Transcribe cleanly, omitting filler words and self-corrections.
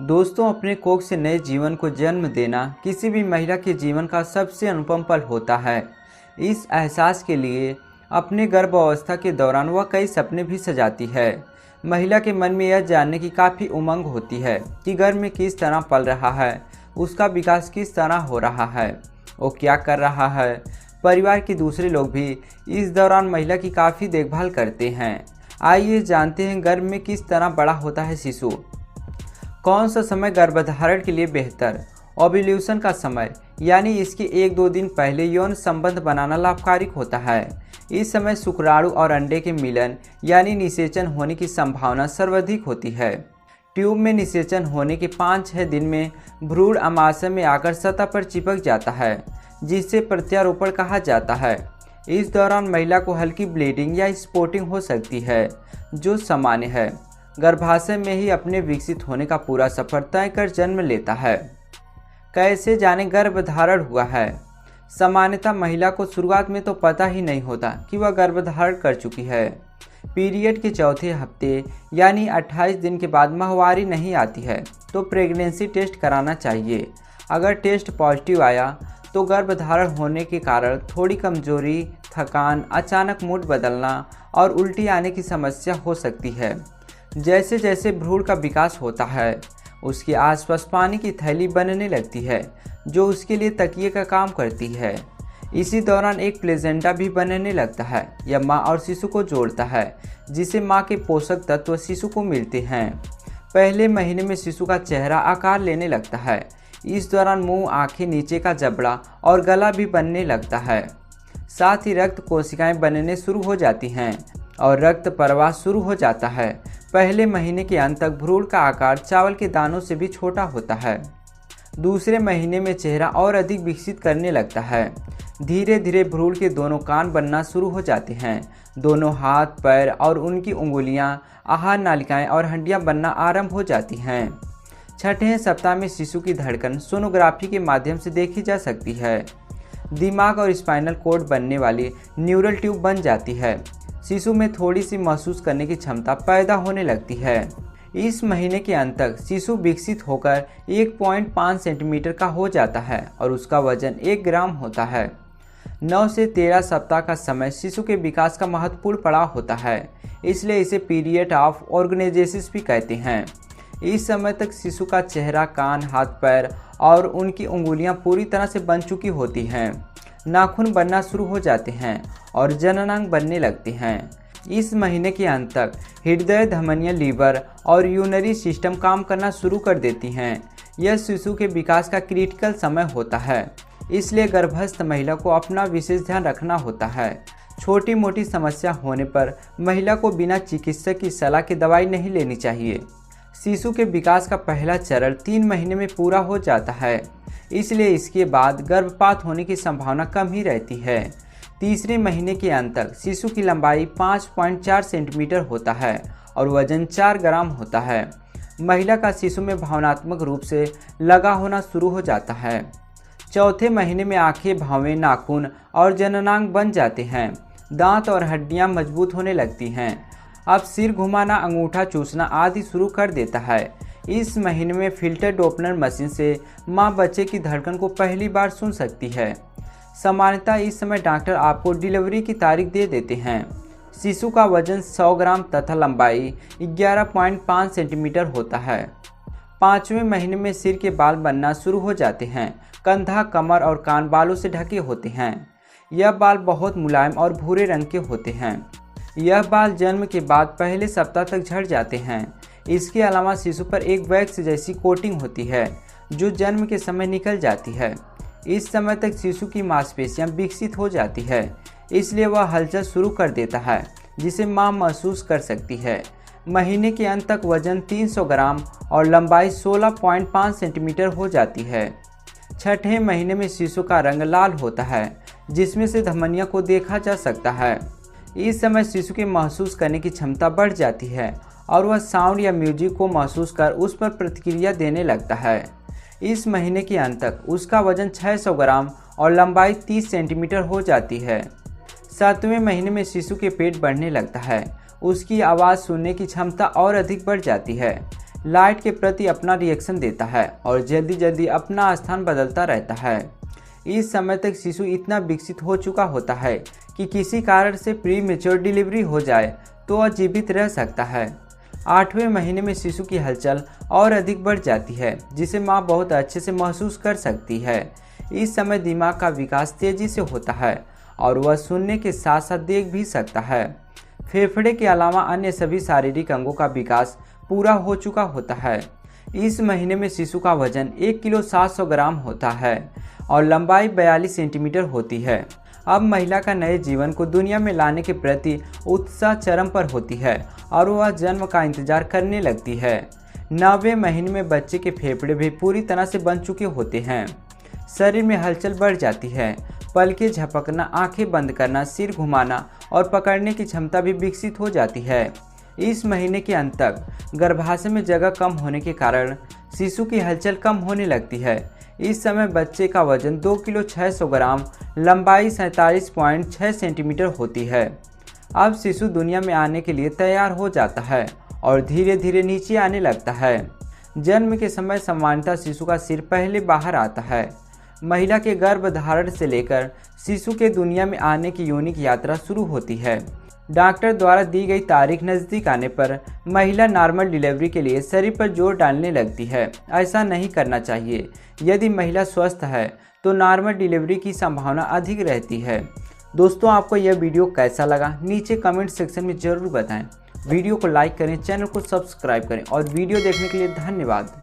दोस्तों, अपने कोख से नए जीवन को जन्म देना किसी भी महिला के जीवन का सबसे अनुपम पल होता है। इस एहसास के लिए अपने गर्भावस्था के दौरान वह कई सपने भी सजाती है। महिला के मन में यह जानने की काफ़ी उमंग होती है कि गर्भ में किस तरह पल रहा है, उसका विकास किस तरह हो रहा है, वो क्या कर रहा है। परिवार के दूसरे लोग भी इस दौरान महिला की काफ़ी देखभाल करते हैं। आइए जानते हैं गर्भ में किस तरह बड़ा होता है शिशु। कौन सा समय गर्भधारण के लिए बेहतर? ओव्यूलेशन का समय यानी इसके 1-2 दिन पहले यौन संबंध बनाना लाभकारी होता है। इस समय शुक्राणु और अंडे के मिलन यानी निषेचन होने की संभावना सर्वाधिक होती है। ट्यूब में निषेचन होने के 5-6 दिन में भ्रूण अमाशय में आकर सतह पर चिपक जाता है, जिसे प्रत्यारोपण कहा जाता है। इस दौरान महिला को हल्की ब्लीडिंग या स्पॉटिंग हो सकती है, जो सामान्य है। गर्भाशय में ही अपने विकसित होने का पूरा सफर तय कर जन्म लेता है। कैसे जाने गर्भधारण हुआ है? सामान्यतः महिला को शुरुआत में तो पता ही नहीं होता कि वह गर्भधारण कर चुकी है। पीरियड के चौथे हफ्ते यानी 28 दिन के बाद माहवारी नहीं आती है तो प्रेगनेंसी टेस्ट कराना चाहिए। अगर टेस्ट पॉजिटिव आया तो गर्भधारण होने के कारण थोड़ी कमजोरी, थकान, अचानक मूड बदलना और उल्टी आने की समस्या हो सकती है। जैसे जैसे भ्रूण का विकास होता है, उसके आसपास पानी की थैली बनने लगती है, जो उसके लिए तकिए का काम करती है। इसी दौरान एक प्लेजेंटा भी बनने लगता है। यह माँ और शिशु को जोड़ता है, जिसे माँ के पोषक तत्व शिशु को मिलते हैं। पहले महीने में शिशु का चेहरा आकार लेने लगता है। इस दौरान मुंह, आंखें, नीचे का जबड़ा और गला भी बनने लगता है। साथ ही रक्त कोशिकाएं बनने शुरू हो जाती हैं और रक्त प्रवाह शुरू हो जाता है। पहले महीने के अंत तक भ्रूण का आकार चावल के दानों से भी छोटा होता है। दूसरे महीने में चेहरा और अधिक विकसित करने लगता है। धीरे धीरे भ्रूण के दोनों कान बनना शुरू हो जाते हैं। दोनों हाथ, पैर और उनकी उंगलियां, आहार नालिकाएं और हड्डियां बनना आरंभ हो जाती हैं। छठे सप्ताह में शिशु की धड़कन सोनोग्राफी के माध्यम से देखी जा सकती है। दिमाग और स्पाइनल कोड बनने वाली न्यूरल ट्यूब बन जाती है। शिशु में थोड़ी सी महसूस करने की क्षमता पैदा होने लगती है। इस महीने के अंत तक शिशु विकसित होकर 1.5 सेंटीमीटर का हो जाता है और उसका वजन 1 ग्राम होता है। 9 से 13 सप्ताह का समय शिशु के विकास का महत्वपूर्ण पड़ाव होता है, इसलिए इसे पीरियड ऑफ ऑर्गेनाइजेसिस भी कहते हैं। इस समय तक शिशु का चेहरा, कान, हाथ, पैर और उनकी उंगलियां पूरी तरह से बन चुकी होती हैं। नाखून बनना शुरू हो जाते हैं और जननांग बनने लगते हैं। इस महीने के अंत तक हृदय, धमनियां, लीवर और यूरिनरी सिस्टम काम करना शुरू कर देती हैं। यह शिशु के विकास का क्रिटिकल समय होता है, इसलिए गर्भस्थ महिला को अपना विशेष ध्यान रखना होता है। छोटी मोटी समस्या होने पर महिला को बिना चिकित्सक की सलाह के दवाई नहीं लेनी चाहिए। शिशु के विकास का पहला चरण 3 महीने में पूरा हो जाता है, इसलिए इसके बाद गर्भपात होने की संभावना कम ही रहती है। तीसरे महीने के अंत तक शिशु की लंबाई 5.4 सेंटीमीटर होता है और वजन 4 ग्राम होता है। महिला का शिशु में भावनात्मक रूप से लगा होना शुरू हो जाता है। चौथे महीने में आंखें, भौहें, नाखून और जननांग बन जाते हैं। दांत और हड्डियां मजबूत होने लगती हैं। अब सिर घुमाना, अंगूठा चूसना आदि शुरू कर देता है। इस महीने में फिल्टर डोपलर मशीन से मां बच्चे की धड़कन को पहली बार सुन सकती है। सामान्यतः इस समय डॉक्टर आपको डिलीवरी की तारीख दे देते हैं। शिशु का वजन 100 ग्राम तथा लंबाई 11.5 सेंटीमीटर होता है। 5वें महीने में सिर के बाल बनना शुरू हो जाते हैं। कंधा, कमर और कान बालों से ढके होते हैं। यह बाल बहुत मुलायम और भूरे रंग के होते हैं। यह बाल जन्म के बाद पहले सप्ताह तक झड़ जाते हैं। इसके अलावा शिशु पर एक वैक्स जैसी कोटिंग होती है, जो जन्म के समय निकल जाती है। इस समय तक शिशु की मांसपेशियां विकसित हो जाती है, इसलिए वह हलचल शुरू कर देता है, जिसे मां महसूस कर सकती है। महीने के अंत तक वजन 300 ग्राम और लंबाई 16.5 सेंटीमीटर हो जाती है। छठे महीने में शिशु का रंग लाल होता है, जिसमें से धमनियों को देखा जा सकता है। इस समय शिशु के महसूस करने की क्षमता बढ़ जाती है और वह साउंड या म्यूजिक को महसूस कर उस पर प्रतिक्रिया देने लगता है। इस महीने के अंत तक उसका वजन 600 ग्राम और लंबाई 30 सेंटीमीटर हो जाती है। 7वें महीने में शिशु के पेट बढ़ने लगता है। उसकी आवाज़ सुनने की क्षमता और अधिक बढ़ जाती है। लाइट के प्रति अपना रिएक्शन देता है और जल्दी जल्दी अपना स्थान बदलता रहता है। इस समय तक शिशु इतना विकसित हो चुका होता है कि किसी कारण से प्री मेच्योर डिलीवरी हो जाए तो वह जीवित रह सकता है। 8वें महीने में शिशु की हलचल और अधिक बढ़ जाती है, जिसे माँ बहुत अच्छे से महसूस कर सकती है। इस समय दिमाग का विकास तेजी से होता है और वह सुनने के साथ साथ देख भी सकता है। फेफड़े के अलावा अन्य सभी शारीरिक अंगों का विकास पूरा हो चुका होता है। इस महीने में शिशु का वजन 1 किलो 700 ग्राम होता है और लंबाई 42 सेंटीमीटर होती है। अब महिला का नए जीवन को दुनिया में लाने के प्रति उत्साह चरम पर होती है और वह जन्म का इंतजार करने लगती है। 9वें महीने में बच्चे के फेफड़े भी पूरी तरह से बन चुके होते हैं। शरीर में हलचल बढ़ जाती है, पलकें झपकना, आंखें बंद करना, सिर घुमाना और पकड़ने की क्षमता भी विकसित हो जाती है। इस महीने के अंत तक गर्भाशय में जगह कम होने के कारण शिशु की हलचल कम होने लगती है। इस समय बच्चे का वजन 2 किलो 600 ग्राम, लंबाई 47.6 सेंटीमीटर होती है। अब शिशु दुनिया में आने के लिए तैयार हो जाता है और धीरे धीरे नीचे आने लगता है। जन्म के समय सामान्यतः शिशु का सिर पहले बाहर आता है। महिला के गर्भधारण से लेकर शिशु के दुनिया में आने की योनिक यात्रा शुरू होती है। डॉक्टर द्वारा दी गई तारीख नज़दीक आने पर महिला नॉर्मल डिलीवरी के लिए शरीर पर जोर डालने लगती है। ऐसा नहीं करना चाहिए। यदि महिला स्वस्थ है तो नॉर्मल डिलीवरी की संभावना अधिक रहती है। दोस्तों, आपको यह वीडियो कैसा लगा नीचे कमेंट सेक्शन में ज़रूर बताएं। वीडियो को लाइक करें, चैनल को सब्सक्राइब करें और वीडियो देखने के लिए धन्यवाद।